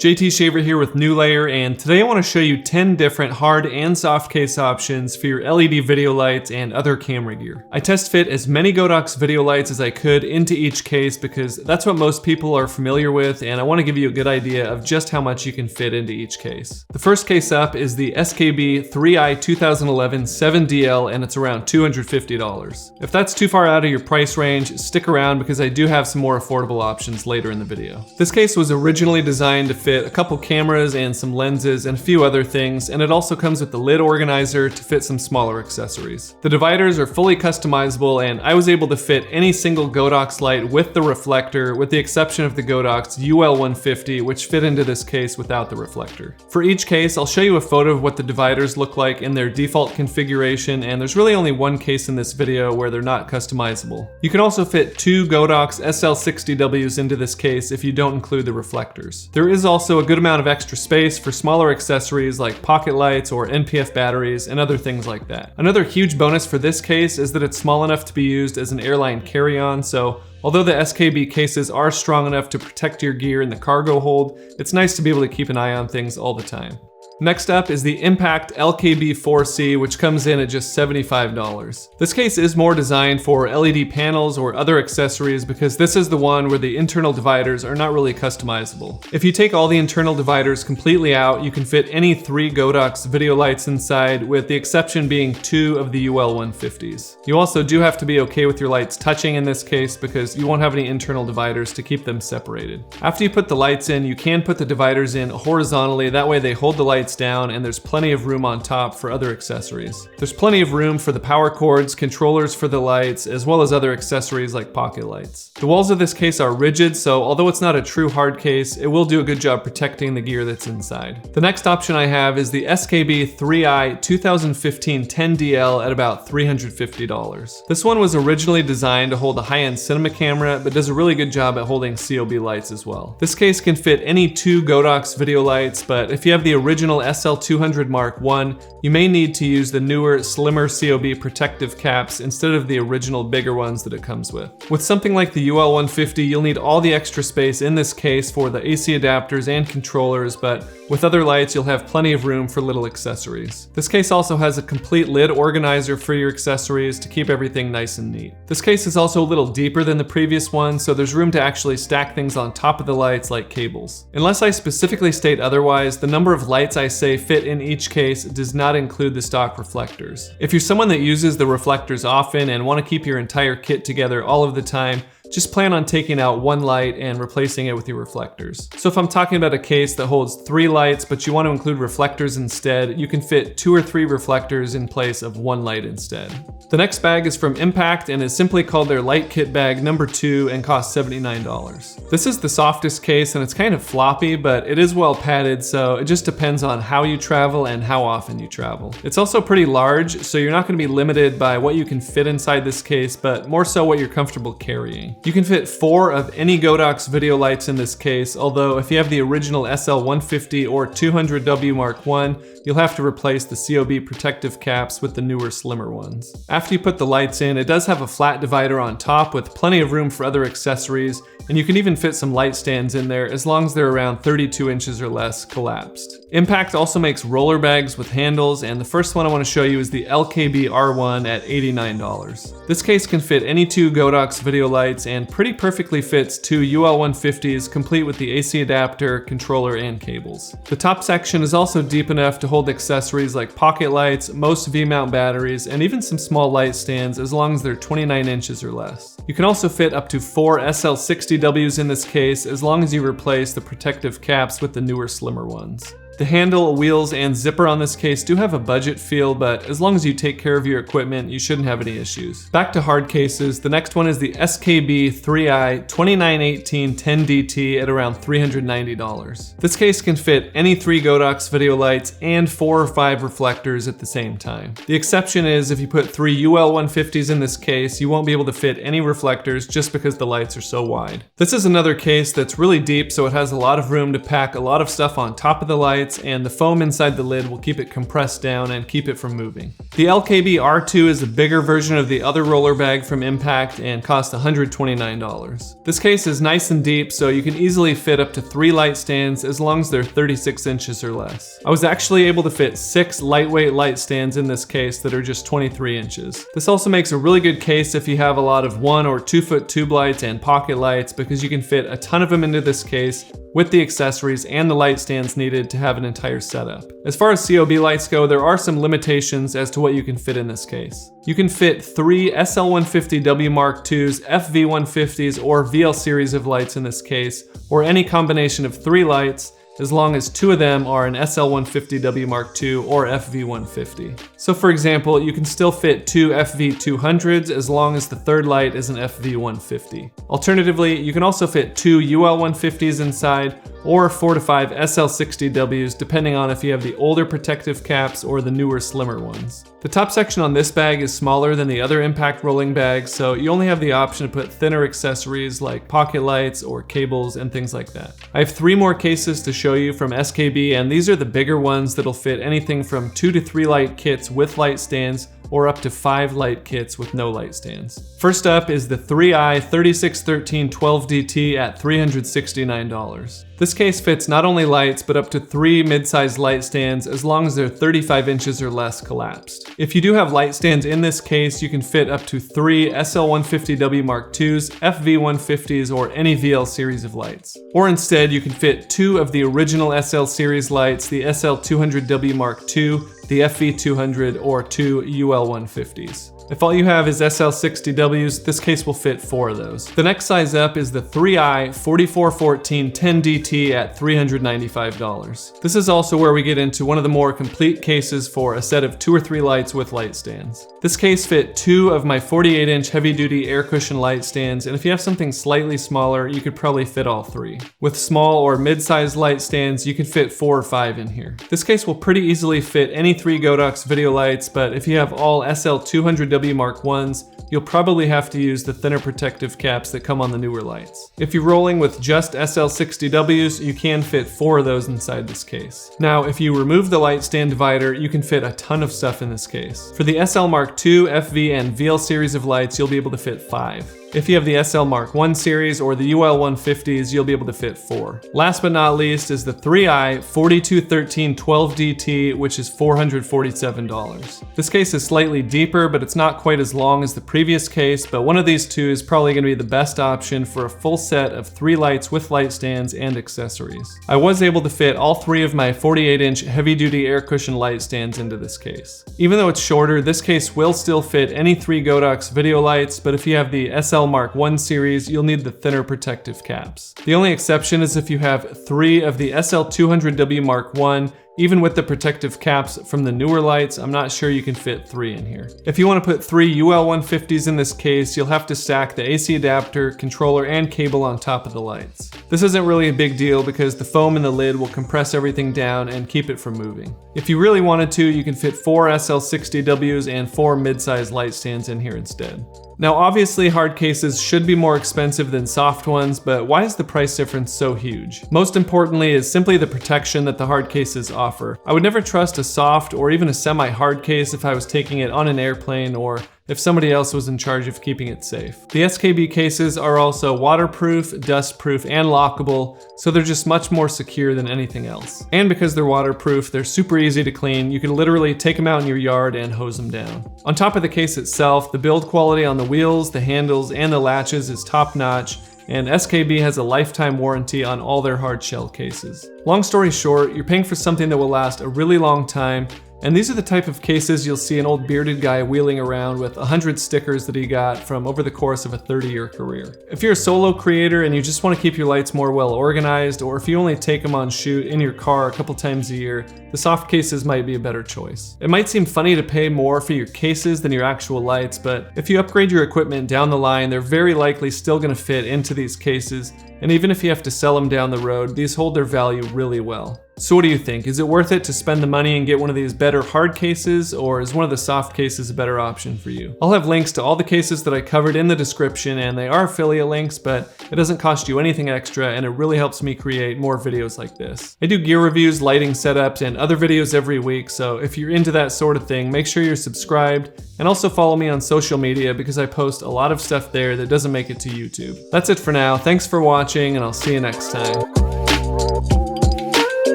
JT Shaver here with New Layer, and today I want to show you 10 different hard and soft case options for your LED video lights and other camera gear. I test fit as many Godox video lights as I could into each case because that's what most people are familiar with, and I want to give you a good idea of just how much you can fit into each case. The first case up is the SKB III 2011 7DL, and it's around $250. If that's too far out of your price range, stick around because I do have some more affordable options later in the video. This case was originally designed to fit a couple cameras and some lenses and a few other things, and it also comes with the lid organizer to fit some smaller accessories. The dividers are fully customizable, and I was able to fit any single Godox light with the reflector, with the exception of the Godox UL150, which fit into this case without the reflector. For each case, I'll show you a photo of what the dividers look like in their default configuration, and there's really only one case in this video where they're not customizable. You can also fit two Godox SL150Ws into this case if you don't include the reflectors. There is also a good amount of extra space for smaller accessories like pocket lights or NPF batteries and other things like that. Another huge bonus for this case is that it's small enough to be used as an airline carry-on, so although the SKB cases are strong enough to protect your gear in the cargo hold, it's nice to be able to keep an eye on things all the time. Next up is the Impact LKB4C, which comes in at just $75. This case is more designed for LED panels or other accessories because this is the one where the internal dividers are not really customizable. If you take all the internal dividers completely out, you can fit any 3 Godox video lights inside, with the exception being 2 of the UL150s. You also do have to be okay with your lights touching in this case because you won't have any internal dividers to keep them separated. After you put the lights in, you can put the dividers in horizontally, that way they hold the lights down and there's plenty of room on top for other accessories. There's plenty of room for the power cords, controllers for the lights, as well as other accessories like pocket lights. The walls of this case are rigid, so although it's not a true hard case, it will do a good job protecting the gear that's inside. The next option I have is the SKB III 2015 10DL at about $350. This one was originally designed to hold a high-end cinema camera, but does a really good job at holding COB lights as well. This case can fit any 2 Godox video lights, but if you have the original SL200W I, you may need to use the newer, slimmer COB protective caps instead of the original bigger ones that it comes with. With something like the UL150, you'll need all the extra space in this case for the AC adapters and controllers, but with other lights, you'll have plenty of room for little accessories. This case also has a complete lid organizer for your accessories to keep everything nice and neat. This case is also a little deeper than the previous one, so there's room to actually stack things on top of the lights like cables. Unless I specifically state otherwise, the number of lights I say fit in each case does not include the stock reflectors. If you're someone that uses the reflectors often and want to keep your entire kit together all of the time, just plan on taking out one light and replacing it with your reflectors. So if I'm talking about a case that holds 3 lights, but you want to include reflectors instead, you can fit 2 or 3 reflectors in place of 1 light instead. The next bag is from Impact and is simply called their Light Kit Bag number 2 and costs $79. This is the softest case and it's kind of floppy, but it is well padded, so it just depends on how you travel and how often you travel. It's also pretty large, so you're not going to be limited by what you can fit inside this case, but more so what you're comfortable carrying. You can fit 4 of any Godox video lights in this case, although if you have the original SL150 or 200W Mark I, you'll have to replace the COB protective caps with the newer, slimmer ones. After you put the lights in, it does have a flat divider on top with plenty of room for other accessories, and you can even fit some light stands in there as long as they're around 32 inches or less collapsed. Impact also makes roller bags with handles, and the first one I want to show you is the LKB R1 at $89. This case can fit any 2 Godox video lights and pretty perfectly fits 2 UL150s complete with the AC adapter, controller, and cables. The top section is also deep enough to hold accessories like pocket lights, most V-mount batteries, and even some small light stands as long as they're 29 inches or less. You can also fit up to 4 SL60Ws in this case as long as you replace the protective caps with the newer, slimmer ones. The handle, wheels, and zipper on this case do have a budget feel, but as long as you take care of your equipment, you shouldn't have any issues. Back to hard cases, the next one is the SKB III 2918 10DT at around $390. This case can fit any 3 Godox video lights and 4 or 5 reflectors at the same time. The exception is if you put 3 UL150s in this case, you won't be able to fit any reflectors just because the lights are so wide. This is another case that's really deep, so it has a lot of room to pack a lot of stuff on top of the lights, lights, and the foam inside the lid will keep it compressed down and keep it from moving. The LKB R2 is a bigger version of the other roller bag from Impact and costs $129. This case is nice and deep, so you can easily fit up to 3 light stands as long as they're 36 inches or less. I was actually able to fit 6 lightweight light stands in this case that are just 23 inches. This also makes a really good case if you have a lot of 1 or 2 foot tube lights and pocket lights, because you can fit a ton of them into this case with the accessories and the light stands needed to have an entire setup. As far as COB lights go, there are some limitations as to what you can fit in this case. You can fit 3 SL150W IIs, FV150s, or VL series of lights in this case, or any combination of 3 lights, as long as 2 of them are an SL150W II or FV150. So for example, you can still fit 2 FV200s as long as the 3rd light is an FV150. Alternatively, you can also fit 2 UL150s inside, or 4 to 5 SL60Ws, depending on if you have the older protective caps or the newer, slimmer ones. The top section on this bag is smaller than the other Impact rolling bags, so you only have the option to put thinner accessories like pocket lights or cables and things like that. I have 3 more cases to show you from SKB, and these are the bigger ones that'll fit anything from 2 to 3 light kits with light stands, or up to 5 light kits with no light stands. First up is the 3i 3613 12DT at $369. This case fits not only lights, but up to 3 mid-sized light stands as long as they're 35 inches or less collapsed. If you do have light stands in this case, you can fit up to 3 SL150W IIs, FV150s, or any VL series of lights. Or instead, you can fit 2 of the original SL series lights, the SL200W II, the FV200, or 2 UL150s. If all you have is SL60Ws, this case will fit 4 of those. The next size up is the 3i 4414 10DT at $395. This is also where we get into one of the more complete cases for a set of 2 or 3 lights with light stands. This case fit 2 of my 48-inch heavy-duty air cushion light stands, and if you have something slightly smaller, you could probably fit all 3. With small or mid-sized light stands, you can fit 4 or 5 in here. This case will pretty easily fit any 3 Godox video lights, but if you have all SL200W Mark I's, you'll probably have to use the thinner protective caps that come on the newer lights. If you're rolling with just SL60Ws, you can fit 4 of those inside this case. Now, if you remove the light stand divider, you can fit a ton of stuff in this case. For the SL Mark II, FV, and VL series of lights, you'll be able to fit 5. If you have the SL Mark I series or the UL150s, you'll be able to fit 4. Last but not least is the 3i 4213 12DT, which is $447. This case is slightly deeper, but it's not quite as long as the previous case, but one of these 2 is probably going to be the best option for a full set of 3 lights with light stands and accessories. I was able to fit all 3 of my 48-inch heavy-duty air cushion light stands into this case. Even though it's shorter, this case will still fit any 3 Godox video lights, but if you have the SL Mark I series, you'll need the thinner protective caps. The only exception is if you have 3 of the SL200W Mark I, even with the protective caps from the newer lights, I'm not sure you can fit 3 in here. If you want to put 3 UL150s in this case, you'll have to stack the AC adapter, controller, and cable on top of the lights. This isn't really a big deal because the foam in the lid will compress everything down and keep it from moving. If you really wanted to, you can fit 4 SL60Ws and 4 mid-size light stands in here instead. Now obviously hard cases should be more expensive than soft ones, but why is the price difference so huge? Most importantly is simply the protection that the hard cases offer. I would never trust a soft or even a semi-hard case if I was taking it on an airplane or if somebody else was in charge of keeping it safe. The SKB cases are also waterproof, dustproof, and lockable, so they're just much more secure than anything else. And because they're waterproof, they're super easy to clean. You can literally take them out in your yard and hose them down. On top of the case itself, the build quality on the wheels, the handles, and the latches is top notch, and SKB has a lifetime warranty on all their hard shell cases. Long story short, you're paying for something that will last a really long time, and these are the type of cases you'll see an old bearded guy wheeling around with 100 stickers that he got from over the course of a 30-year career. If you're a solo creator and you just want to keep your lights more well organized, or if you only take them on shoot in your car a couple times a year, the soft cases might be a better choice. It might seem funny to pay more for your cases than your actual lights, but if you upgrade your equipment down the line, they're very likely still going to fit into these cases, and even if you have to sell them down the road, these hold their value really well. So what do you think? Is it worth it to spend the money and get one of these better hard cases, or is one of the soft cases a better option for you? I'll have links to all the cases that I covered in the description, and they are affiliate links, but it doesn't cost you anything extra, and it really helps me create more videos like this. I do gear reviews, lighting setups, and other videos every week, so if you're into that sort of thing, make sure you're subscribed, and also follow me on social media because I post a lot of stuff there that doesn't make it to YouTube. That's it for now. Thanks for watching, and I'll see you next time.